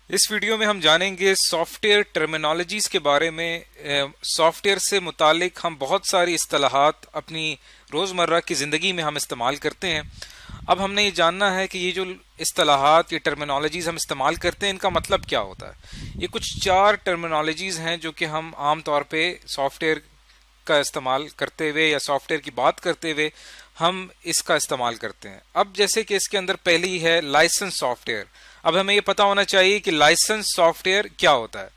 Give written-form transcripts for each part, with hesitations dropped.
इस वीडियो में हम जानेंगे सॉफ्टवेयर टर्मिनोलॉजीज के बारे में। सॉफ्टवेयर से मुतालिक हम बहुत सारी इस्तिलाहात अपनी रोज़मर्रा की ज़िंदगी में हम इस्तेमाल करते हैं। अब हमने ये जानना है कि ये जो इस्तिलाहात, ये टर्मिनोलॉजीज हम इस्तेमाल करते हैं, इनका मतलब क्या होता है। ये कुछ 4 टर्मिनोलॉजीज हैं जो कि हम आम तौर पे सॉफ्टवेयर का इस्तेमाल करते हुए या सॉफ्टवेयर की बात करते हुए हम इसका इस्तेमाल करते हैं। अब जैसे कि इसके अंदर पहली है लाइसेंस सॉफ्टवेयर। अब हमें ये पता होना चाहिए कि लाइसेंस सॉफ्टवेयर क्या होता है।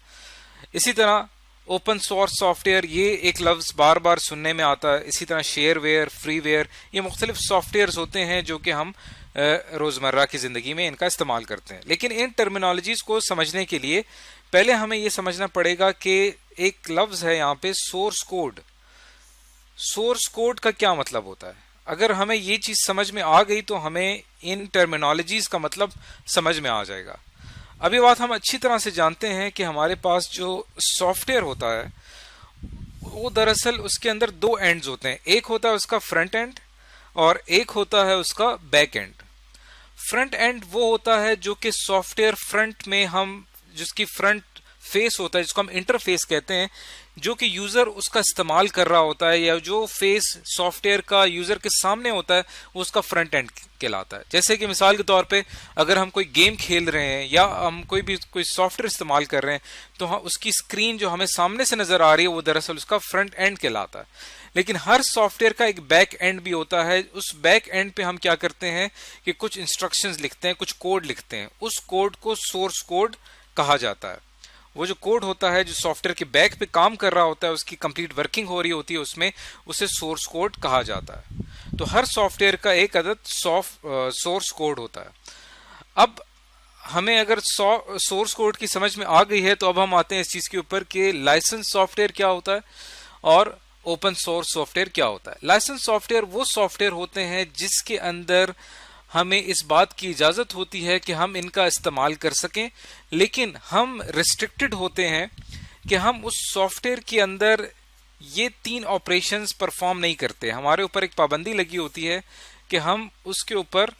इसी तरह ओपन सोर्स सॉफ्टवेयर, ये एक लफ्ज़ बार बार सुनने में आता है। इसी तरह शेयरवेयर, फ्रीवेयर, ये मुख्तलिफ सॉफ्टवेयर होते हैं जो कि हम रोज़मर्रा की ज़िंदगी में इनका इस्तेमाल करते हैं। लेकिन इन टर्मिनोलॉजीज़ को समझने के लिए पहले हमें ये समझना पड़ेगा कि एक लफ्ज़ है यहाँ पे सोर्स कोड। सोर्स कोड का क्या मतलब होता है। अगर हमें ये चीज़ समझ में आ गई तो हमें इन टर्मिनोलॉजीज़ का मतलब समझ में आ जाएगा। अब ये बात हम अच्छी तरह से जानते हैं कि हमारे पास जो सॉफ्टवेयर होता है वो दरअसल उसके अंदर 2 एंड्स होते हैं। एक होता है उसका फ्रंट एंड और एक होता है उसका बैक एंड। फ्रंट एंड वो होता है जो कि सॉफ्टवेयर फ्रंट में हम, जिसकी फ्रंट फेस होता है, जिसको हम इंटरफेस कहते हैं, जो कि यूजर उसका इस्तेमाल कर रहा होता है, या जो फेस सॉफ्टवेयर का यूजर के सामने होता है वो उसका फ्रंट एंड कहलाता है। जैसे कि मिसाल के तौर पे अगर हम कोई गेम खेल रहे हैं या हम कोई सॉफ्टवेयर इस्तेमाल कर रहे हैं तो हम उसकी स्क्रीन जो हमें सामने से नजर आ रही है वो दरअसल उसका फ्रंट एंड कहलाता है। लेकिन हर सॉफ्टवेयर का एक बैक एंड भी होता है। उस बैक एंड पे हम क्या करते हैं कि कुछ इंस्ट्रक्शंस लिखते हैं, कुछ कोड लिखते हैं। उस कोड को सोर्स कोड कहा जाता है। वो जो कोड होता है जो सॉफ्टवेयर के बैक पे काम कर रहा होता है, उसकी कंप्लीट वर्किंग हो रही होती है उसमें, उसे सोर्स कोड कहा जाता है। तो हर सॉफ्टवेयर का एक अदद सोर्स कोड होता है। अब हमें अगर सोर्स कोड की समझ में आ गई है तो अब हम आते हैं इस चीज के ऊपर कि लाइसेंस सॉफ्टवेयर क्या होता है और ओपन सोर्स सॉफ्टवेयर क्या होता है। लाइसेंस सॉफ्टवेयर वो सॉफ्टवेयर होते हैं जिसके अंदर हमें इस बात की इजाजत होती है कि हम इनका इस्तेमाल कर सकें, लेकिन हम रिस्ट्रिक्टेड होते हैं कि हम उस सॉफ्टवेयर के अंदर ये 3 ऑपरेशंस परफॉर्म नहीं करते। हमारे ऊपर एक पाबंदी लगी होती है कि हम उसके ऊपर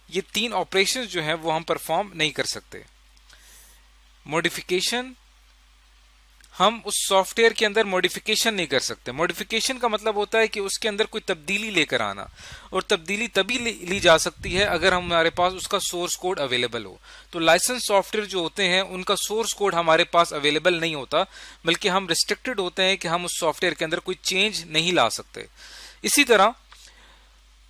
ये 3 ऑपरेशंस जो हैं वो हम परफॉर्म नहीं कर सकते। मॉडिफिकेशन, हम उस सॉफ्टवेयर के अंदर मॉडिफिकेशन नहीं कर सकते। मॉडिफिकेशन का मतलब होता है कि उसके अंदर कोई तब्दीली लेकर आना, और तब्दीली तभी ली जा सकती है अगर हमारे पास उसका सोर्स कोड अवेलेबल हो। तो लाइसेंस सॉफ्टवेयर जो होते हैं उनका सोर्स कोड हमारे पास अवेलेबल नहीं होता, बल्कि हम रिस्ट्रिक्टेड होते हैं कि हम उस सॉफ्टवेयर के अंदर कोई चेंज नहीं ला सकते। इसी तरह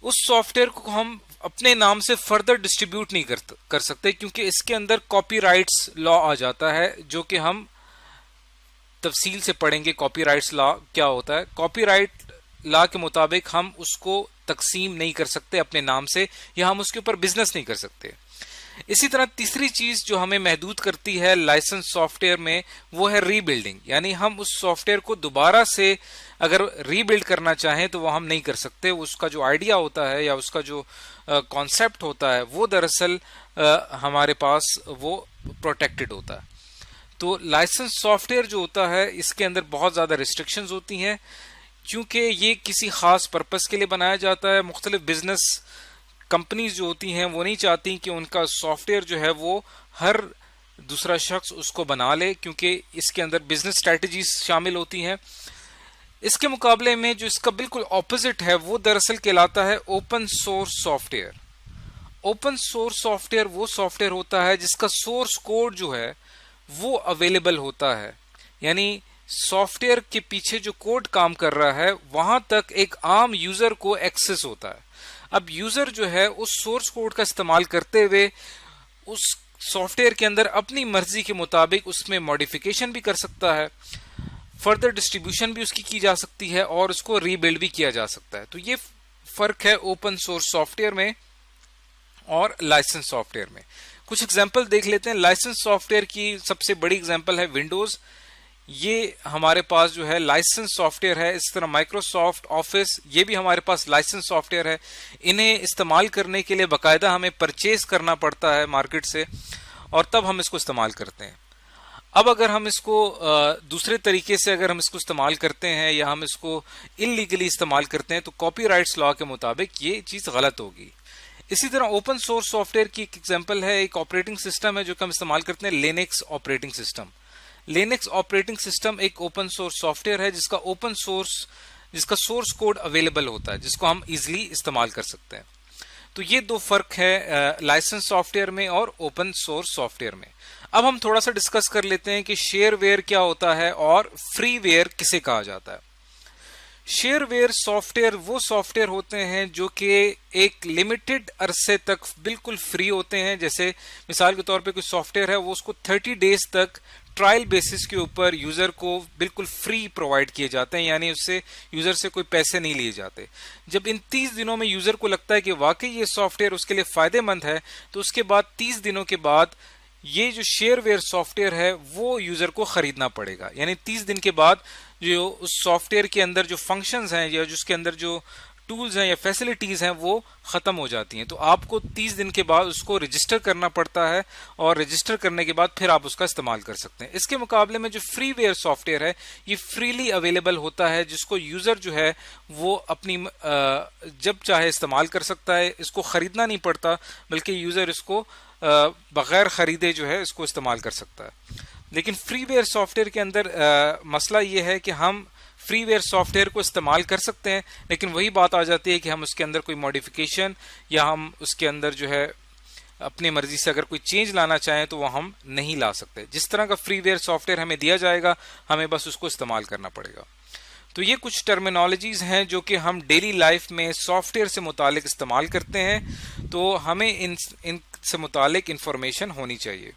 उस सॉफ्टवेयर को हम अपने नाम से फर्दर डिस्ट्रीब्यूट नहीं कर सकते, क्योंकि इसके अंदर कॉपीराइट्स लॉ आ जाता है, जो कि हम तफसील से पढ़ेंगे। कॉपीराइट्स लॉ क्या होता है। कॉपीराइट लॉ के मुताबिक हम उसको तकसीम नहीं कर सकते अपने नाम से, या हम उसके ऊपर बिजनेस नहीं कर सकते। इसी तरह तीसरी चीज जो हमें महदूद करती है लाइसेंस सॉफ्टवेयर में, वो है रीबिल्डिंग। यानी हम उस सॉफ्टवेयर को दोबारा से अगर रीबिल्ड करना चाहें तो वो हम नहीं कर सकते। उसका जो आइडिया होता है या उसका जो कॉन्सेप्ट होता है वो दरअसल हमारे पास वो प्रोटेक्टेड होता है। तो लाइसेंस सॉफ्टवेयर जो होता है इसके अंदर बहुत ज़्यादा रिस्ट्रिक्शंस होती हैं, क्योंकि ये किसी ख़ास पर्पस के लिए बनाया जाता है। मुख्तलिफ बिजनेस कंपनीज जो होती हैं वो नहीं चाहती कि उनका सॉफ्टवेयर जो है वो हर दूसरा शख्स उसको बना ले, क्योंकि इसके अंदर बिजनेस स्ट्रैटेजीज शामिल होती हैं। इसके मुकाबले में जो इसका बिल्कुल ऑपोजिट है वो दरअसल कहलाता है open source software. Open source software वो सॉफ्टवेयर होता है जिसका सोर्स कोड जो है वो अवेलेबल होता है। यानी सॉफ्टवेयर के पीछे जो कोड काम कर रहा है वहां तक एक आम यूजर को एक्सेस होता है। अब यूजर जो है उस सोर्स कोड का इस्तेमाल करते हुए उस सॉफ्टवेयर के अंदर अपनी मर्जी के मुताबिक उसमें मॉडिफिकेशन भी कर सकता है, फर्दर डिस्ट्रीब्यूशन भी उसकी की जा सकती है, और उसको रीबिल्ड भी किया जा सकता है। तो ये फर्क है ओपन सोर्स सॉफ्टवेयर में और लाइसेंस सॉफ्टवेयर में। कुछ एग्जांपल देख लेते हैं। लाइसेंस सॉफ्टवेयर की सबसे बड़ी एग्जांपल है विंडोज। ये हमारे पास जो है लाइसेंस सॉफ्टवेयर है। इस तरह माइक्रोसॉफ्ट ऑफिस, ये भी हमारे पास लाइसेंस सॉफ्टवेयर है। इन्हें इस्तेमाल करने के लिए बाकायदा हमें परचेज करना पड़ता है मार्केट से, और तब हम इसको इस्तेमाल करते हैं। अब अगर हम इसको दूसरे तरीके से अगर हम इसको इस्तेमाल करते हैं या हम इसको इलीगली इस्तेमाल करते हैं तो कॉपीराइट्स लॉ के मुताबिक ये चीज़ गलत होगी। इसी तरह ओपन सोर्स सॉफ्टवेयर की एक एग्जांपल है, एक ऑपरेटिंग सिस्टम है जो कि हम इस्तेमाल करते हैं, Linux operating system. Linux operating system एक ओपन सोर्स सॉफ्टवेयर है जिसका सोर्स कोड अवेलेबल होता है, जिसको हम इजिली इस्तेमाल कर सकते हैं। तो ये दो फर्क है लाइसेंस सॉफ्टवेयर में और ओपन सोर्स सॉफ्टवेयर में। अब हम थोड़ा सा डिस्कस कर लेते हैं कि शेयरवेयर क्या होता है और फ्रीवेयर किसे कहा जाता है। शेयरवेयर सॉफ्टवेयर वो सॉफ्टवेयर होते हैं जो कि एक लिमिटेड अरसे तक बिल्कुल फ्री होते हैं। जैसे मिसाल के तौर पे कोई सॉफ्टवेयर है, वो उसको 30 डेज तक ट्रायल बेसिस के ऊपर यूजर को बिल्कुल फ्री प्रोवाइड किए जाते हैं, यानी उससे यूजर से कोई पैसे नहीं लिए जाते। जब इन 30 दिनों में यूजर को लगता है कि वाकई ये सॉफ्टवेयर उसके लिए फायदेमंद है, तो उसके बाद 30 दिनों के बाद ये जो शेयरवेयर सॉफ्टवेयर है वो यूजर को खरीदना पड़ेगा। यानी 30 दिन के बाद जो उस सॉफ्टवेयर के अंदर जो फंक्शंस हैं या जिसके अंदर जो टूल्स हैं या फैसिलिटीज हैं वो खत्म हो जाती हैं। तो आपको 30 दिन के बाद उसको रजिस्टर करना पड़ता है और रजिस्टर करने के बाद फिर आप उसका इस्तेमाल कर सकते हैं। इसके मुकाबले में जो फ्रीवेयर सॉफ्टवेयर है ये फ्रीली अवेलेबल होता है, जिसको यूजर जो है वो अपनी जब चाहे इस्तेमाल कर सकता है। इसको खरीदना नहीं पड़ता, बल्कि यूजर इसको बगैर खरीदे जो है इसको इस्तेमाल कर सकता है। लेकिन फ्रीवेयर सॉफ्टवेयर के अंदर मसला ये है कि हम फ्रीवेयर सॉफ्टवेयर को इस्तेमाल कर सकते हैं, लेकिन वही बात आ जाती है कि हम उसके अंदर कोई मॉडिफिकेशन या हम उसके अंदर जो है अपनी मर्जी से अगर कोई चेंज लाना चाहें तो वो हम नहीं ला सकते। जिस तरह का फ्रीवेयर सॉफ्टवेयर हमें दिया जाएगा, हमें बस उसको इस्तेमाल करना पड़ेगा। तो ये कुछ टर्मिनोलॉजीज हैं जो कि हम डेली लाइफ में सॉफ्टवेयर से मुतालिक इस्तेमाल करते हैं, तो हमें इन से मुतालिक इंफॉर्मेशन होनी चाहिए।